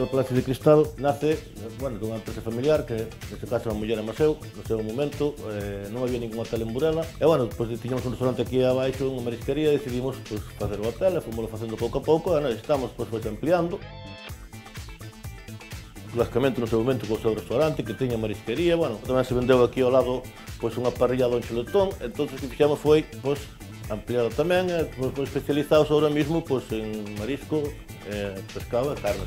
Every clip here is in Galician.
do Palacio de Cristal nace, bueno, dunha empresa familiar que, neste caso, a muller e eu, no seu momento, non había ningún hotel en Burela, e, bueno, depois tiñamos un restaurante aquí abaixo, unha marisquería, e decidimos, pues, facer o hotel, e fomos facendo pouco a pouco, e nós estamos, pues, ampliando. Lógicamente, no seu momento, co seu restaurante, que tiña marisquería, bueno, tamén se vendeu aquí ao lado, pues, unha parrilla do Chuletón, entón, o que fixemos foi, pues, ampliado tamén, especializados ahora mismo, pues, en marisco, pescado e carne.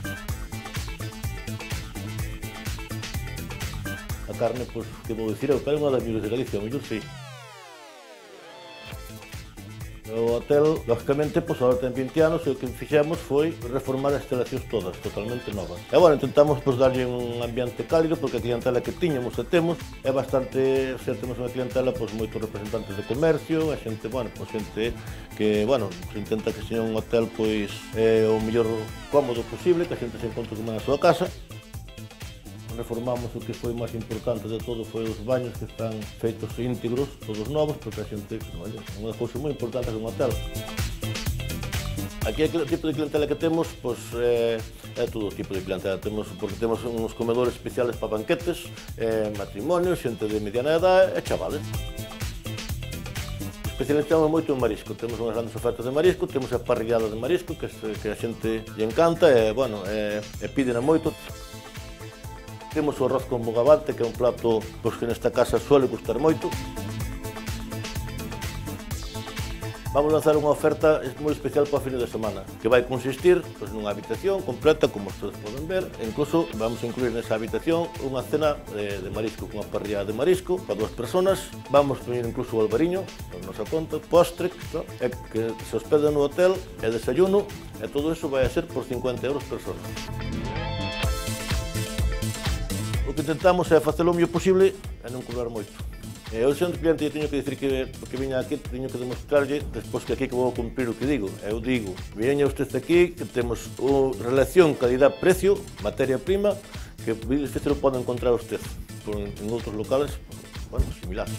A carne, pues, que vou dicir, é unha das mellores de Galicia, o mellor sí. O hotel, lógicamente, pues, ahora ten 20 anos e o que fixemos foi reformar as instalacións todas, totalmente novas. E, bueno, intentamos, pues, darlle un ambiente cálido, porque a clientela que tiñamos e temos é bastante, o sea, temos unha clientela, pues, moitos representantes de comercio, a xente, bueno, pues, xente que, bueno, se intenta que sexa un hotel, pois, o mellor cómodo posible, que a xente se encontre como na súa casa. Reformamos o que foi máis importante de todo foi os baños que están feitos íntegros, todos novos, porque a xente, é unha cousa moi importante de un hotel. Aquí o tipo de clientela que temos, pois, é todo o tipo de clientela, porque temos uns comedores especiales para banquetes, matrimonios, xente de mediana edad e chavales. Especializamos moito en marisco, temos unhas grandes ofertas de marisco, temos a parrillada de marisco, que a xente lle encanta e, bueno, pídena moito. Temos o arroz con bogavante, que é un plato, pois, que nesta casa suele gustar moito. Vamos lanzar unha oferta moi especial para o fin de semana, que vai consistir, pois, nunha habitación completa, como ustedes poden ver, e incluso vamos a incluir nesa habitación unha cena de marisco, unha parrilla de marisco para 2 personas. Vamos poñer incluso o albariño, por nosa conta, postre, que se hospeda no hotel, e desayuno, e todo iso vai a ser por 50 € persona. O que intentamos é facelo o mellor posible e non cobrar moito. Eu, sendo cliente, teño que dicir que viña aquí, teño que demostrarlle, despois que aquí que vou cumprir o que digo. Eu digo, viña usted aquí, que temos relación calidad-precio, materia prima, que difícil pode encontrar usted en outros locales, bueno, similares.